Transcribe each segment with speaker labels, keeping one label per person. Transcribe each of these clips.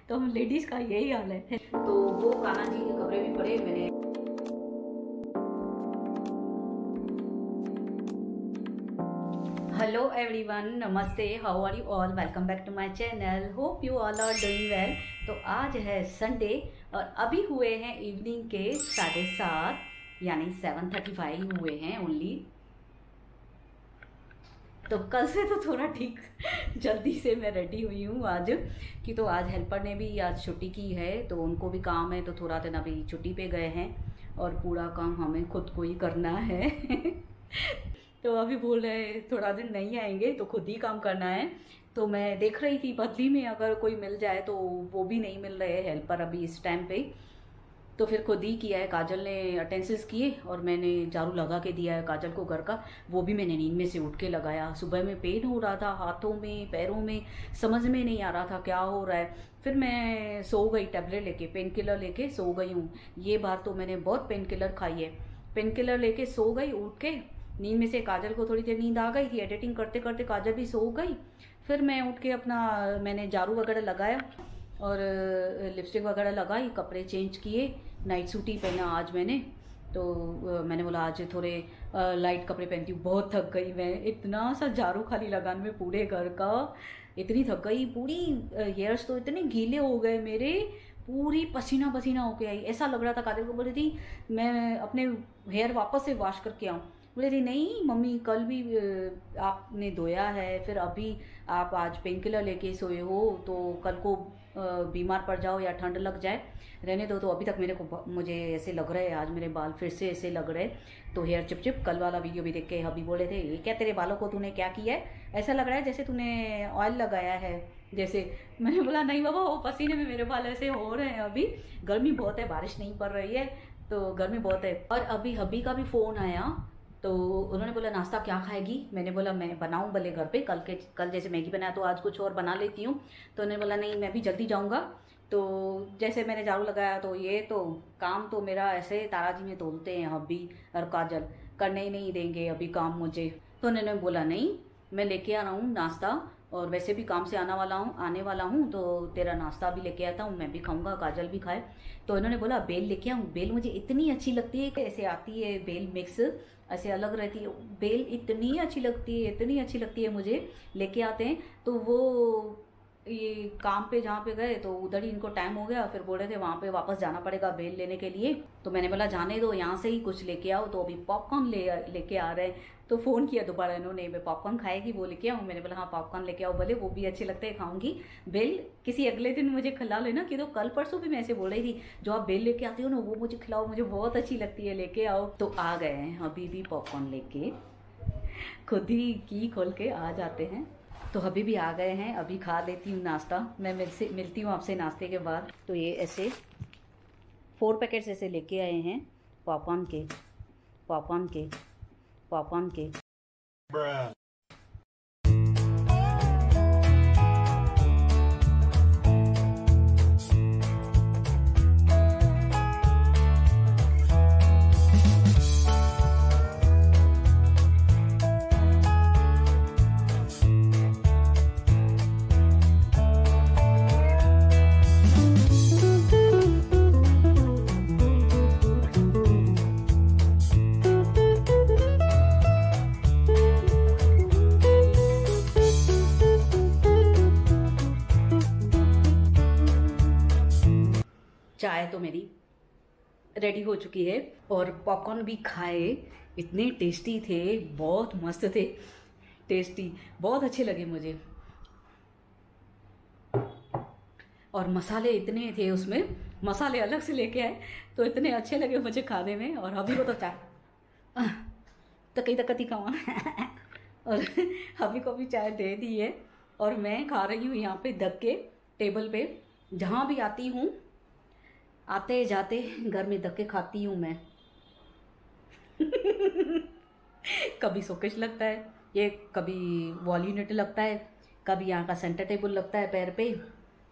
Speaker 1: तो हम लेडीज़ का यही हाल है। तो वो कान्हा जी के कपड़े भी पड़े मैंने। हेलो एवरीवन, नमस्ते, how are you all, welcome back to my channel, hope you all are doing well. तो आज है संडे और अभी हुए हैं इवनिंग के 7:30 यानी 7:35 हुए हैं ओनली। तो कल से तो थोड़ा ठीक जल्दी से मैं रेडी हुई हूँ आज, कि तो आज हेल्पर ने भी आज छुट्टी की है, तो उनको भी काम है, तो थोड़ा दिन अभी छुट्टी पे गए हैं और पूरा काम हमें खुद को ही करना है। तो अभी बोल रहे थोड़ा दिन नहीं आएंगे तो खुद ही काम करना है। तो मैं देख रही थी बदली में अगर कोई मिल जाए, तो वो भी नहीं मिल रहे हेल्पर अभी इस टाइम पे, तो फिर खुद ही किया है। काजल ने अटेंसेस किए और मैंने झाड़ू लगा के दिया है काजल को घर का, वो भी मैंने नींद में से उठ के लगाया। सुबह में पेन हो रहा था हाथों में पैरों में, समझ में नहीं आ रहा था क्या हो रहा है। फिर मैं सो गई, टैबलेट लेके पेन किलर लेके सो गई हूँ। ये बार तो मैंने बहुत पेन किलर खाई है। पेन किलर लेके सो गई, उठ के नींद में से काजल को थोड़ी देर नींद आ गई थी, एडिटिंग करते करते काजल भी सो गई। फिर मैं उठ के अपना मैंने झाड़ू वगैरह लगाया और लिपस्टिक वगैरह लगाई, कपड़े चेंज किए, नाइट सूट ही पहना आज मैंने। तो मैंने बोला आज थोड़े लाइट कपड़े पहनती हूँ, बहुत थक गई मैं, इतना सा झाड़ू खाली लगाने में पूरे घर का, इतनी थक गई। पूरी हेयर्स तो इतने गीले हो गए मेरे, पूरी पसीना पसीना होके आई। ऐसा लग रहा था, काजल को बोली थी मैं अपने हेयर वापस से वॉश करके आऊँ, बोले थी नहीं मम्मी कल भी आपने धोया है, फिर अभी आप आज पेन किलर लेके सोए हो, तो कल को बीमार पड़ जाओ या ठंड लग जाए, रहने दो। तो अभी तक मुझे ऐसे लग रहा है, आज मेरे बाल फिर से ऐसे लग रहे, तो हेयर चिपचिप। कल वाला वीडियो भी देख के अभी बोले थे ये क्या तेरे बालों को तूने क्या किया है, ऐसा लग रहा है जैसे तूने ऑयल लगाया है जैसे। मैंने बोला नहीं बाबा, वो पसीने में मेरे बाल ऐसे हो रहे हैं, अभी गर्मी बहुत है, बारिश नहीं पड़ रही है तो गर्मी बहुत है। और अभी हबी का भी फ़ोन आया, तो उन्होंने बोला नाश्ता क्या खाएगी। मैंने बोला मैं बनाऊं भले घर पे, कल जैसे मैगी बनाया तो आज कुछ और बना लेती हूँ। तो उन्होंने बोला नहीं मैं भी जल्दी जाऊंगा। तो जैसे मैंने झाड़ू लगाया तो ये तो काम तो मेरा ऐसे ताराजी में तोलते हैं हब्बी और काजल, करने ही नहीं देंगे अभी काम मुझे। तो उन्होंने बोला नहीं मैं लेके आ रहा हूँ नाश्ता, और वैसे भी काम से आने वाला हूँ तो तेरा नाश्ता भी लेके आता हूँ, मैं भी खाऊंगा काजल भी खाए। तो उन्होंने बोला बेल लेके आऊँ। बेल मुझे इतनी अच्छी लगती है, ऐसे आती है बेल मिक्स, ऐसे अलग रहती है बेल, इतनी अच्छी लगती है, इतनी अच्छी लगती है मुझे। लेके आते हैं तो वो ये काम पे जहाँ पे गए तो उधर ही इनको टाइम हो गया, फिर बोल रहे थे वहाँ पे वापस जाना पड़ेगा बेल लेने के लिए। तो मैंने बोला जाने दो, यहाँ से ही कुछ लेके आओ। तो अभी पॉपकॉर्न लेके आ रहे हैं, तो फ़ोन किया दोबारा इन्होंने, मैं पॉपकॉर्न खाएगी वो लेके आऊँ। मैंने बोला हाँ पॉपकॉर्न लेके आओ, भले वो भी अच्छे लगते हैं खाऊंगी। बेल किसी अगले दिन मुझे खिला लेना, कि तो कल परसों भी मैं ऐसे बोल रही थी जो आप बेल लेके आती हो ना वो मुझे खिलाओ, मुझे बहुत अच्छी लगती है, लेके आओ। तो आ गए हैं अभी भी पॉपकॉर्न लेके, खुद ही की खोल के आ जाते हैं। तो अभी भी आ गए हैं, अभी खा लेती हूँ नाश्ता। मैं मिलती हूँ आपसे नाश्ते के बाद। तो ये ऐसे 4 पैकेट्स ऐसे लेके आए हैं पॉपकॉर्न के। चाय तो मेरी रेडी हो चुकी है और पॉपकॉर्न भी खाए, इतने टेस्टी थे, बहुत मस्त थे, टेस्टी, बहुत अच्छे लगे मुझे। और मसाले इतने थे उसमें, मसाले अलग से लेके आए तो इतने अच्छे लगे मुझे खाने में। और अभी को तो चाय तो कई तक ही खावा और अभी को भी चाय दे दी है और मैं खा रही हूँ यहाँ पे दब के टेबल पे। जहाँ भी आती हूँ आते जाते घर में धक्के खाती हूँ मैं। कभी शोकेस लगता है ये, कभी वॉल यूनिट लगता है, कभी यहाँ का सेंटर टेबल लगता है पैर पे,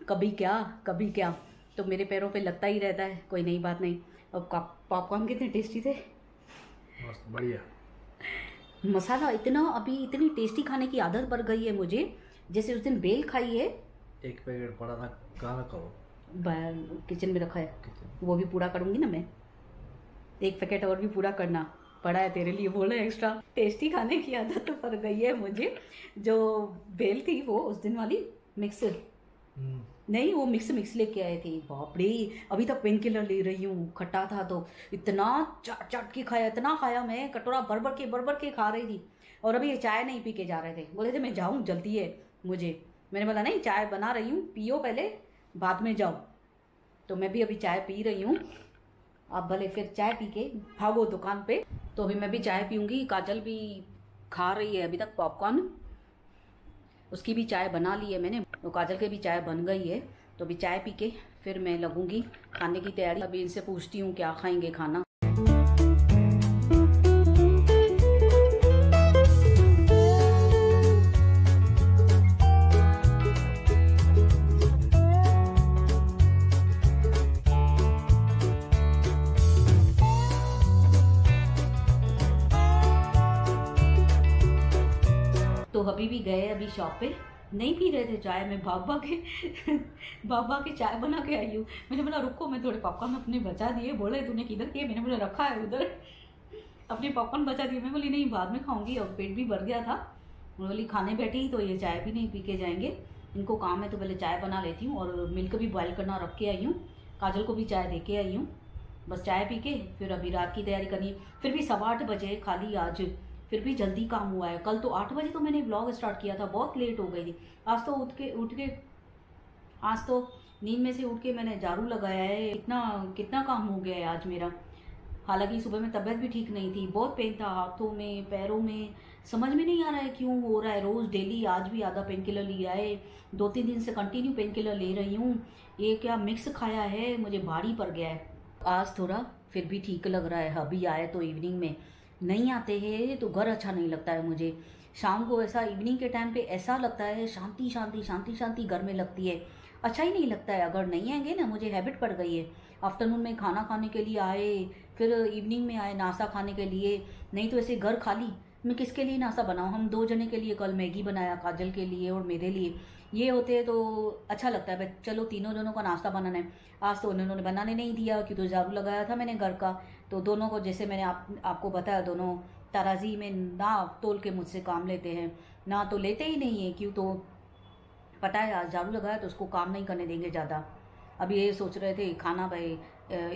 Speaker 1: कभी क्या, तो मेरे पैरों पे लगता ही रहता है, कोई नई बात नहीं। और पॉपकॉर्न कितने टेस्टी थे,
Speaker 2: बढ़िया
Speaker 1: मसाला इतना, अभी इतनी टेस्टी खाने की आदत पड़ गई है मुझे। जैसे उस दिन बेल खाई है,
Speaker 2: एक पैकेट पड़ा था, कहाँ रखा हो?
Speaker 1: किचन में रखा है, वो भी पूरा करूँगी ना मैं। एक पैकेट और भी पूरा करना पड़ा है तेरे लिए, बोला एक्स्ट्रा। टेस्टी खाने की आदत तो पड़ गई है मुझे। जो बेल थी वो उस दिन वाली मिक्स नहीं, वो मिक्स लेके आए थे। बाप रे, अभी तक पेन किलर ले रही हूँ। खट्टा था तो इतना चाट के खाया, इतना खाया मैं, कटोरा भर के खा रही थी। और अभी ये चाय नहीं पी के जा रहे थे, बोले थे मैं जाऊँ जल्दी है मुझे। मैंने बोला नहीं, चाय बना रही हूँ, पियो पहले, बाद में जाओ। तो मैं भी अभी चाय पी रही हूँ। आप भले फिर चाय पी के भागो दुकान पे। तो अभी मैं भी चाय पीऊँगी। काजल भी खा रही है अभी तक पॉपकॉर्न, उसकी भी चाय बना ली है मैंने, तो काजल के भी चाय बन गई है। तो अभी चाय पी के फिर मैं लगूंगी खाने की तैयारी। अभी इनसे पूछती हूँ क्या खाएंगे खाना। तो अभी भी गए अभी शॉप पे, नहीं पी रहे थे चाय। मैं भाग के चाय बना के आई हूँ। मैंने बोला रुको, मैं थोड़े पॉपकॉर्न अपने बचा दिए। बोले तूने किधर किए? मैंने बोला रखा है उधर। अपने पॉपकॉर्न बचा दिए। मैं बोली नहीं, बाद में खाऊंगी, और पेट भी भर गया था। मैं बोली खाने बैठी तो ये चाय भी नहीं पी के जाएंगे। इनको काम है तो पहले चाय बना लेती हूँ, और मिल्क भी बॉयल करना रख के आई हूँ। काजल को भी चाय दे के आई हूँ। बस चाय पी के फिर अभी रात की तैयारी करनी है। फिर भी 8:15 बजे खाली आज, फिर भी जल्दी काम हुआ है। कल तो 8 बजे तो मैंने व्लॉग स्टार्ट किया था, बहुत लेट हो गई थी। आज तो नींद में से उठ के मैंने झाड़ू लगाया है। कितना काम हो गया है आज मेरा। हालांकि सुबह में तबीयत भी ठीक नहीं थी, बहुत पेन था हाथों में, पैरों में। समझ में नहीं आ रहा है क्यों हो रहा है। रोज़ डेली आज भी आधा पेन किलर लिया है। 2-3 दिन से कंटिन्यू पेन किलर ले रही हूँ। ये क्या मिक्स खाया है, मुझे भारी पड़ गया है। आज थोड़ा फिर भी ठीक लग रहा है। अभी आए तो इवनिंग में, नहीं आते हैं तो घर अच्छा नहीं लगता है मुझे। शाम को ऐसा इवनिंग के टाइम पे ऐसा लगता है शांति घर में लगती है, अच्छा ही नहीं लगता है। अगर नहीं आएंगे ना, मुझे हैबिट पड़ गई है। आफ्टरनून में खाना खाने के लिए आए, फिर इवनिंग में आए नाश्ता खाने के लिए, नहीं तो ऐसे घर खाली। मैं किसके लिए नाश्ता बनाऊँ? हम 2 जने के लिए कल मैगी बनाया, काजल के लिए और मेरे लिए। ये होते हैं तो अच्छा लगता है, चलो तीनों जनों का नाश्ता बनाना है। आज तो उन्होंने बनाने नहीं दिया, क्योंकि झाड़ू लगाया था मैंने घर का। तो दोनों को, जैसे मैंने आपको बताया, दोनों तराजी में ना तोल के मुझसे काम लेते हैं, ना तो लेते ही नहीं है। क्यों? तो पता है आज झाड़ू लगाया तो उसको काम नहीं करने देंगे ज़्यादा। अभी ये सोच रहे थे खाना भाई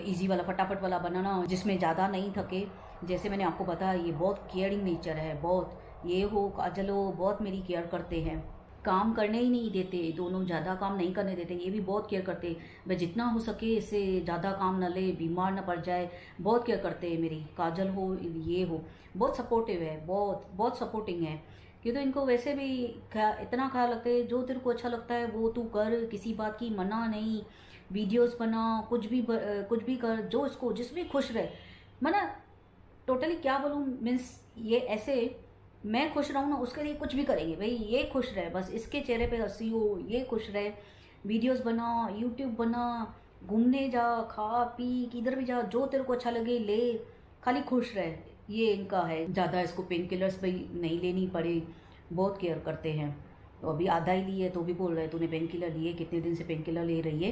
Speaker 1: इजी वाला, फटाफट वाला बनाना, जिसमें ज़्यादा नहीं थके। जैसे मैंने आपको बताया, ये बहुत केयरिंग नेचर है, बहुत। ये हो काजल हो, बहुत मेरी केयर करते हैं। काम करने ही नहीं देते, दोनों ज़्यादा काम नहीं करने देते। ये भी बहुत केयर करते, मैं जितना हो सके इससे ज़्यादा काम न ले, बीमार न पड़ जाए, बहुत केयर करते हैं मेरी। काजल हो, ये हो, बहुत सपोर्टिव है, बहुत सपोर्टिंग है। क्यों तो इनको वैसे भी इतना ख्याल रखते हैं, जो तेरे को अच्छा लगता है वो तू कर, किसी बात की मना नहीं। वीडियोस बना, कुछ भी कर, जो इसको जिसमें खुश रहे। मना टोटली क्या बोलूँ, मीन्स ये ऐसे मैं खुश रहूँ ना, उसके लिए कुछ भी करेंगे भाई। ये खुश रहे, बस इसके चेहरे पे हंसी हो, ये खुश रहे। वीडियोस बना, यूट्यूब बना, घूमने जा, खा पी, किधर भी जा, जो तेरे को अच्छा लगे ले, खाली खुश रहे। ये इनका है। ज़्यादा इसको पेन किलर्स भी नहीं लेनी पड़े, बहुत केयर करते हैं। तो अभी आधा ही लिए तो भी बोल रहे तूने पेन किलर लिए, कितने दिन से पेन किलर ले रही है,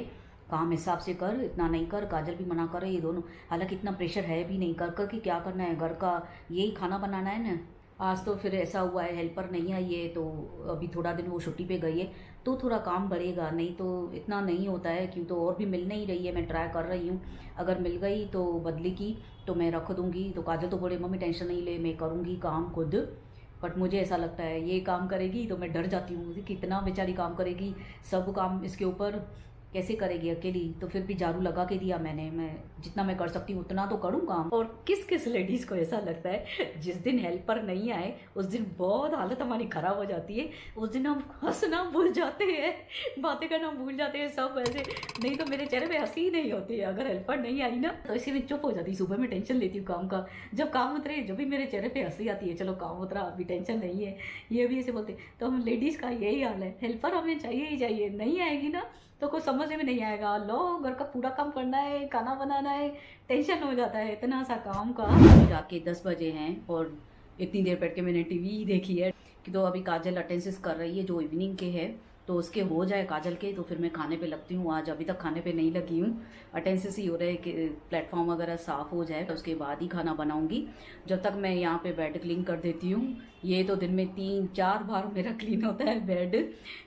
Speaker 1: काम हिसाब से कर, इतना नहीं कर। काजल भी मना कर रही है, ये दोनों। हालांकि इतना प्रेशर है भी नहीं, कर कि क्या करना है, घर का यही खाना बनाना है ना। आज तो फिर ऐसा हुआ है, हेल्पर नहीं आई है, तो अभी थोड़ा दिन वो छुट्टी पे गई है, तो थोड़ा काम बढ़ेगा, नहीं तो इतना नहीं होता है। क्यों तो और भी मिल नहीं रही है, मैं ट्राई कर रही हूँ। अगर मिल गई तो बदली की तो मैं रख दूँगी। तो काजल तो बोले मम्मी टेंशन नहीं ले, मैं करूँगी काम खुद। बट मुझे ऐसा लगता है ये काम करेगी तो मैं डर जाती हूँ, कितना बेचारी काम करेगी, सब काम इसके ऊपर कैसे करेगी अकेली। तो फिर भी झाड़ू लगा के दिया मैंने, मैं जितना मैं कर सकती हूँ उतना तो करूँ काम। और किस किस लेडीज़ को ऐसा लगता है जिस दिन हेल्पर नहीं आए उस दिन बहुत हालत हमारी ख़राब हो जाती है। उस दिन हम हंसना भूल जाते हैं, बातें करना भूल जाते हैं, सब ऐसे। नहीं तो मेरे चेहरे पे हंसी ही नहीं होती है अगर हेल्पर नहीं आई ना, तो इसी में चुप हो जाती। सुबह में टेंशन लेती हूँ काम का, जब काम उतरे जब भी मेरे चेहरे पे हंसी आती है, चलो काम उतरा अभी टेंशन नहीं है, ये भी ऐसे बोलते। तो हम लेडीज़ का यही हाल है, हेल्पर हमें चाहिए ही चाहिए। नहीं आएगी ना तो कुछ समझ में नहीं आएगा। लो घर का पूरा काम करना है, खाना बनाना है, टेंशन हो जाता है इतना सा काम का। रात के 10 बजे हैं और इतनी देर बैठ के मैंने टीवी देखी है कि तो अभी काजल अटेंडेंस कर रही है जो इवनिंग के है। तो उसके हो जाए काजल के तो फिर मैं खाने पे लगती हूँ। आज अभी तक खाने पे नहीं लगी हूँ, अटेंडेंस ही हो रहा है कि प्लेटफॉर्म वगैरह साफ़ हो जाए तो उसके बाद ही खाना बनाऊँगी। जब तक मैं यहाँ पे बेड क्लीन कर देती हूँ। ये तो दिन में 3-4 बार मेरा क्लीन होता है बेड।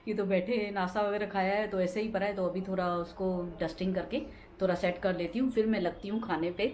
Speaker 1: ये तो बैठे नाश्ता वगैरह खाया है तो ऐसे ही पड़ा है, तो अभी थोड़ा उसको डस्टिंग करके थोड़ा सेट कर लेती हूँ, फिर मैं लगती हूँ खाने पे।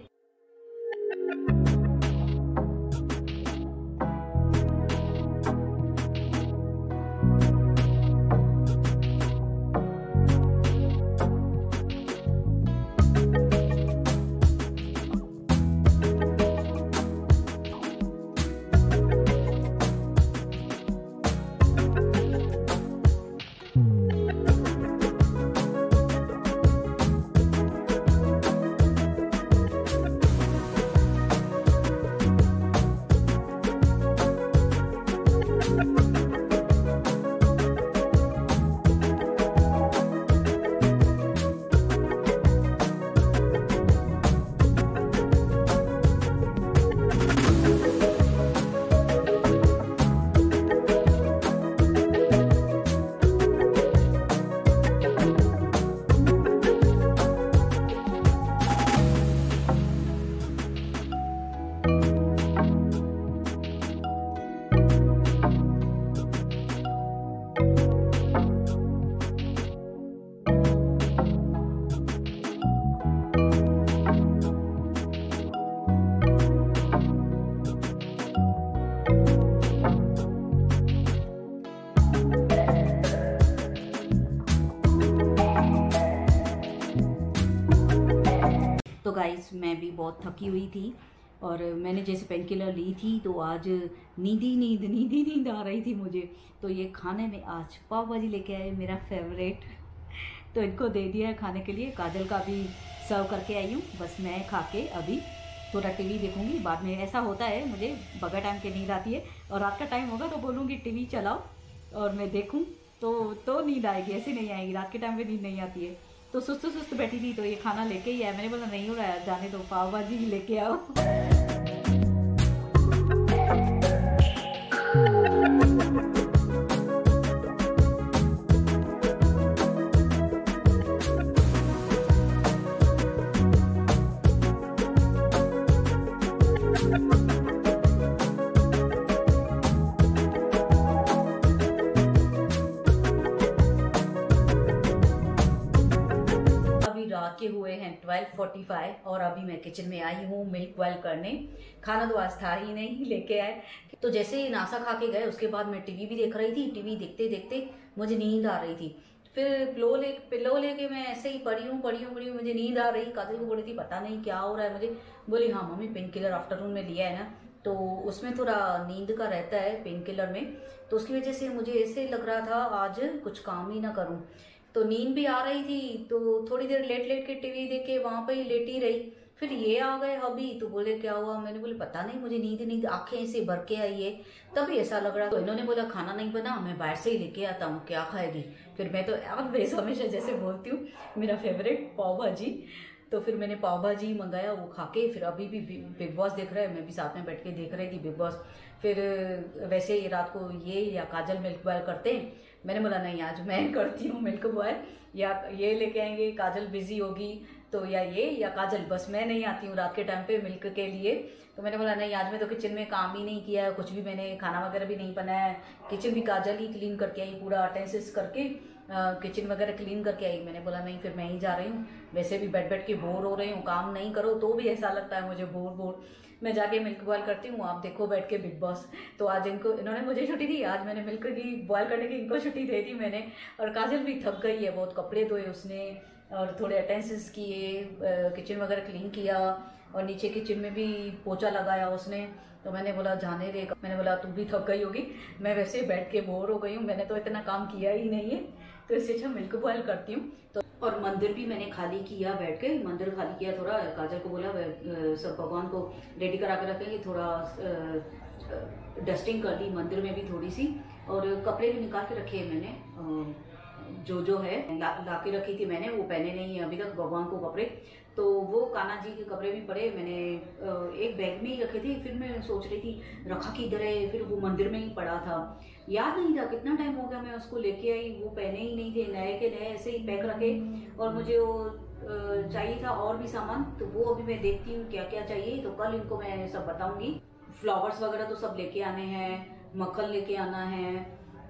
Speaker 1: तो गाइस मैं भी बहुत थकी हुई थी और मैंने जैसे पेन किलर ली थी तो आज नींद आ रही थी मुझे। तो ये खाने में आज पाव भाजी लेके आए, मेरा फेवरेट। तो इनको दे दिया है खाने के लिए, काजल का भी सर्व करके आई हूँ। बस मैं खा के अभी थोड़ा टीवी देखूंगी। बाद में ऐसा होता है मुझे बगैर टाइम के नींद आती है और रात का टाइम होगा तो बोलूँगी टीवी चलाओ और मैं देखूँ तो नींद आएगी, ऐसे नहीं आएगी। रात के टाइम पे नींद नहीं आती है। तो सुस्त बैठी थी तो ये खाना लेके ही आया। मैंने बोला नहीं हो रहा है, जाने दो, पाव भाजी लेके आओ। रात के हुए हैं 12:45 और अभी मैं किचन में आई हूँ मिल्क बॉयल करने। खाना तो आज था ही नहीं, लेके आए। तो जैसे ही नाश्ता खा के गए उसके बाद मैं टीवी भी देख रही थी। टीवी देखते देखते मुझे नींद आ रही थी। फिर पिलो लेके मैं ऐसे ही पड़ी हूँ, मुझे नींद आ रही। काजल को बोली थी पता नहीं क्या हो रहा है मुझे। बोली हाँ मम्मी पेन किलर आफ्टरनून में लिया है ना, तो उसमें थोड़ा नींद का रहता है पेन किलर में, तो उसकी वजह से मुझे ऐसे लग रहा था आज कुछ काम ही ना करूँ। तो नींद भी आ रही थी तो थोड़ी देर लेट के टीवी देख के वहाँ पे ही लेटी रही। फिर ये आ गए अभी तो बोले क्या हुआ, मैंने बोले पता नहीं मुझे नींद आंखें ऐसे भर के आई है, तभी ऐसा लग रहा। तो इन्होंने बोला खाना नहीं बना, मैं बाहर से ही लेके आता हूँ, क्या खाएगी। फिर मैं तो अब वैसे हमेशा जैसे बोलती हूँ मेरा फेवरेट पाव भाजी, तो फिर मैंने पाव भाजी मंगाया, वो खा के फिर अभी भी बिग बॉस देख रहे हैं, मैं भी साथ में बैठ के देख रही थी बिग बॉस। फिर वैसे ही रात को ये या काजल मिल्क बॉयल करते हैं, मैंने बोला नहीं आज मैं करती हूँ मिल्क बॉयल, या ये लेके आएंगे, काजल बिजी होगी तो या काजल, बस मैं नहीं आती हूँ रात के टाइम पे मिल्क के लिए। तो मैंने बोला नहीं आज मैं तो किचन में काम ही नहीं किया, कुछ भी मैंने खाना वगैरह भी नहीं बनाया, किचन भी काजल ही क्लीन करके आई, पूरा अटेंडेंस करके किचन वगैरह क्लीन करके आई। मैंने बोला नहीं फिर मैं ही जा रही हूँ, वैसे भी बैठ के बोर हो रही हूँ, काम नहीं करो तो भी ऐसा लगता है मुझे बोर। मैं जाके मिल्क बॉयल करती हूँ, आप देखो बैठ के बिग बॉस। तो आज इन्होंने मुझे छुट्टी दी, आज मैंने मिल्क की बॉयल करने की इनको छुट्टी दे दी मैंने। और काजल भी थक गई है बहुत, कपड़े धोए उसने और थोड़े अटेंडेंस किए, किचन वगैरह क्लीन किया और नीचे किचन में भी पोछा लगाया उसने। तो मैंने बोला जाने दे, मैंने बोला तू भी थक गई होगी, मैं वैसे बैठ के बोर हो गई हूँ, मैंने तो इतना काम किया ही नहीं है, तो इससे अच्छा मिल्क बॉयल करती हूँ। तो और मंदिर भी मैंने खाली किया, बैठ के मंदिर खाली किया थोड़ा। काजल को बोला सब भगवान को रेडी करा के रखेंगे, थोड़ा डस्टिंग कर ली मंदिर में भी थोड़ी सी, और कपड़े भी निकाल के रखे हैं मैंने, जो है ला के रखी थी मैंने, वो पहने नहीं है अभी तक भगवान को कपड़े, तो वो कान्हा जी के कपड़े भी पड़े, मैंने एक बैग में ही रखे थे। फिर मैं सोच रही थी रखा किधर है, फिर वो मंदिर में ही पड़ा था, याद नहीं था कितना टाइम हो गया मैं उसको लेके आई, वो पहने ही नहीं थे, नए के नए ऐसे ही पैक रखे। और मुझे वो चाहिए था और भी सामान, तो वो अभी मैं देखती हूँ क्या क्या चाहिए, तो कल इनको मैं सब बताऊंगी। फ्लावर्स वगैरह तो सब लेके आने हैं, मक्खन लेके आना है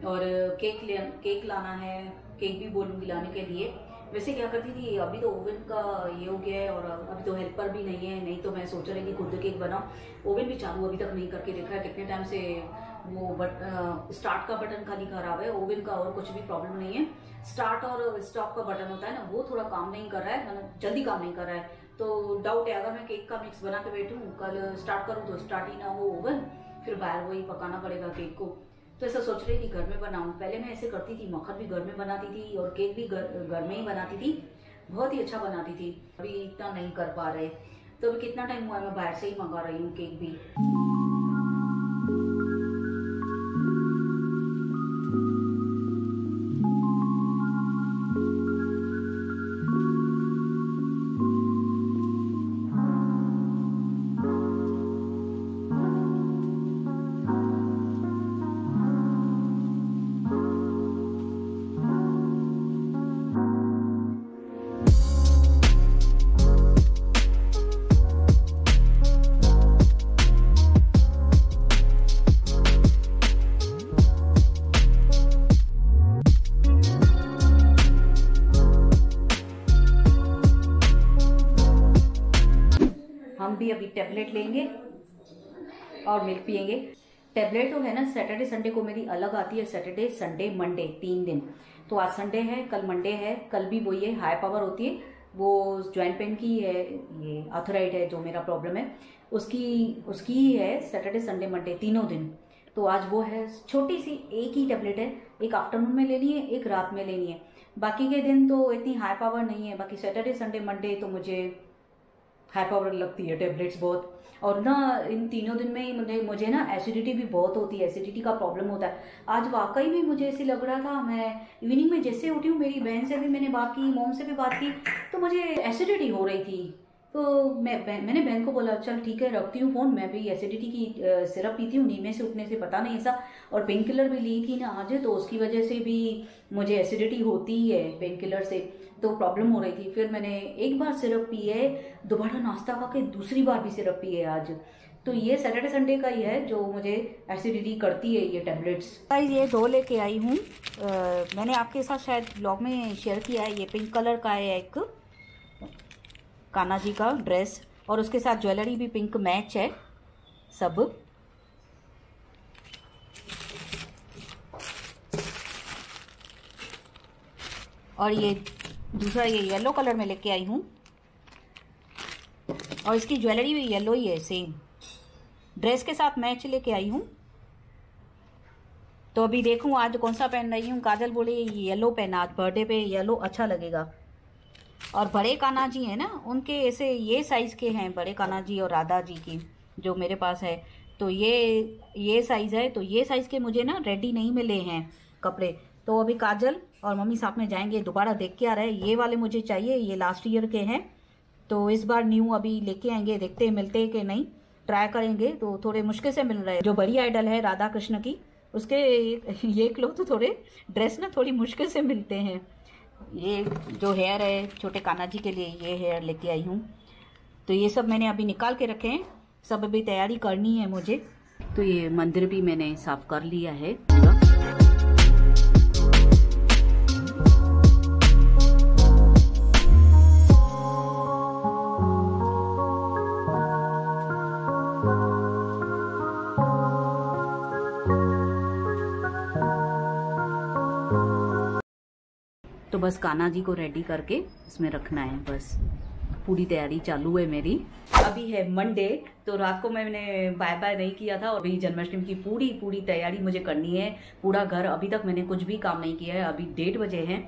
Speaker 1: और केक लाना है, केक भी बोलूँगी लाने के लिए। वैसे क्या करती थी, अभी तो ओवन का ये हो गया है और अभी तो हेल्पर भी नहीं है, नहीं तो मैं सोच रही थी खुद केक बनाऊँ। ओवन भी चालू अभी तक नहीं करके देखा है, कितने टाइम से वो स्टार्ट का बटन खाली खराब है, ओवन का और कुछ भी प्रॉब्लम नहीं है। स्टार्ट और स्टॉप का बटन होता है ना, वो थोड़ा काम नहीं कर रहा है, मतलब जल्दी काम नहीं कर रहा है। तो डाउट है अगर मैं केक का मिक्स बना के बैठूँ, कल स्टार्ट करूँ तो स्टार्ट ही ना हो ओवन, फिर बाहर वही पकाना पड़ेगा केक को। तो ऐसा सोच रही थी घर में बनाऊं। पहले मैं ऐसे करती थी, मक्खन भी घर में बनाती थी और केक भी घर में ही बनाती थी, बहुत ही अच्छा बनाती थी। अभी इतना नहीं कर पा रहे, तो अभी कितना टाइम हुआ है मैं बाहर से ही मंगा रही हूँ केक भी। हम भी अभी टैबलेट लेंगे और मिल्क पियेंगे। टैबलेट तो है ना सैटरडे संडे को मेरी अलग आती है, सैटरडे संडे मंडे 3 दिन। तो आज संडे है, कल मंडे है, कल भी वही है, हाई पावर होती है, वो जॉइंट पेन की है, ये आर्थराइड है जो मेरा प्रॉब्लम है उसकी ही है, सैटरडे संडे मंडे तीनों दिन। तो आज वो है, छोटी सी एक ही टैबलेट है, एक आफ्टरनून में लेनी है, एक रात में लेनी है, बाकी के दिन तो इतनी हाई पावर नहीं है। बाकी सैटरडे संडे मंडे तो मुझे हाई पावर लगती है टैबलेट्स बहुत। और ना इन तीनों दिन में ही मुझे ना एसिडिटी भी बहुत होती है, एसिडिटी का प्रॉब्लम होता है। आज वाकई में मुझे ऐसे लग रहा था, मैं इवनिंग में जैसे उठी हूँ, मेरी बहन से भी मैंने बात की, मॉम से भी बात की, तो मुझे एसिडिटी हो रही थी। तो मैंने बहन को बोला चल ठीक है रखती हूँ फ़ोन, मैं भी एसिडिटी की सिरप पीती हूँ, नींद से उठने से पता नहीं ऐसा, और पेन किलर भी ली थी ना आज, तो उसकी वजह से भी मुझे एसिडिटी होती ही है पेन किलर से, तो प्रॉब्लम हो रही थी। फिर मैंने एक बार सिरप पी है, दोबारा नाश्ता खा के दूसरी बार भी सिरप पी है आज। तो ये सैटरडे संडे का ही है जो मुझे एसिडिटी करती है ये टैबलेट्स। ये 2 लेके आई हूँ, मैंने आपके साथ शायद ब्लॉग में शेयर किया है। ये पिंक कलर का है, एक कान्हा जी का ड्रेस, और उसके साथ ज्वेलरी भी पिंक मैच है सब। और ये दूसरा ये येलो कलर में लेके आई हूँ, और इसकी ज्वेलरी भी येलो ही है, सेम ड्रेस के साथ मैच लेके आई हूँ। तो अभी देखूँ आज कौन सा पहन रही हूँ। काजल बोले येलो पहना, आज बर्थडे पे येलो अच्छा लगेगा। और बड़े कान्हा जी हैं ना, उनके ऐसे ये साइज़ के हैं, बड़े कान्हा जी और राधा जी की जो मेरे पास है, तो ये साइज़ है। तो ये साइज़ के मुझे ना रेडी नहीं मिले हैं कपड़े, तो अभी काजल और मम्मी साथ में जाएंगे, दोबारा देख के आ रहे हैं। ये वाले मुझे चाहिए, ये लास्ट ईयर के हैं, तो इस बार न्यू अभी लेके आएंगे, देखते हैं मिलते हैं कि नहीं, ट्राई करेंगे। तो थोड़े मुश्किल से मिल रहे हैं। जो बड़ी आइडल है राधा कृष्ण की, उसके ये क्लोथ तो थोड़े ड्रेस ना थोड़ी मुश्किल से मिलते हैं। ये जो हेयर है छोटे कान्हा जी के लिए, ये हेयर लेके आई हूँ। तो ये सब मैंने अभी निकाल के रखे हैं, सब अभी तैयारी करनी है मुझे। तो ये मंदिर भी मैंने साफ कर लिया है पूरा। तो बस कान्हा जी को रेडी करके इसमें रखना है, बस पूरी तैयारी चालू है मेरी। अभी है मंडे, तो रात को मैंने बाय बाय नहीं किया था, और अभी जन्माष्टमी की पूरी तैयारी मुझे करनी है। पूरा घर, अभी तक मैंने कुछ भी काम नहीं किया है। अभी 1:30 बजे हैं,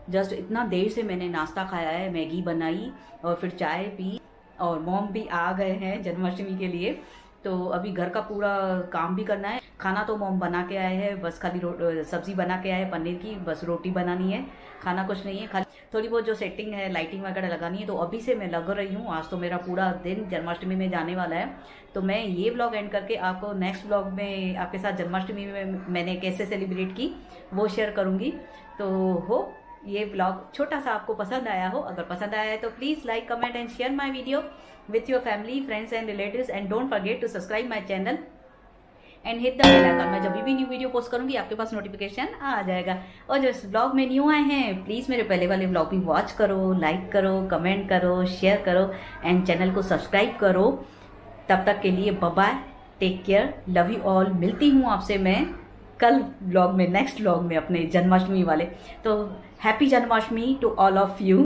Speaker 1: जस्ट इतना देर से मैंने नाश्ता खाया है, मैगी बनाई और फिर चाय पी, और मॉम भी आ गए हैं जन्माष्टमी के लिए। तो अभी घर का पूरा काम भी करना है। खाना तो मॉम बना के आए हैं, बस खाली सब्जी बना के आए पनीर की, बस रोटी बनानी है, खाना कुछ नहीं है। खाली थोड़ी बहुत जो सेटिंग है, लाइटिंग वगैरह लगानी है। तो अभी से मैं लग रही हूँ। आज तो मेरा पूरा दिन जन्माष्टमी में जाने वाला है। तो मैं ये व्लॉग एंड करके आपको नेक्स्ट व्लॉग में आपके साथ जन्माष्टमी में मैंने कैसे सेलिब्रेट की वो शेयर करूँगी। तो हो ये व्लॉग छोटा सा आपको पसंद आया हो। अगर पसंद आया है तो please like, comment and share my video with your family, friends and relatives, and don't forget to subscribe my channel and hit the bell icon। मैं जब भी न्यू वीडियो पोस्ट करूंगी आपके पास नोटिफिकेशन आ जाएगा। और जो इस ब्लॉग में न्यू आए हैं प्लीज़ मेरे पहले वाले ब्लॉग भी वॉच करो, लाइक करो, कमेंट करो, शेयर करो एंड चैनल को सब्सक्राइब करो। तब तक के लिए bye bye, take care, love you all. मिलती हूँ आपसे मैं कल ब्लॉग में, नेक्स्ट ब्लॉग में अपने जन्माष्टमी वाले। तो happy Janmashtami to all of you.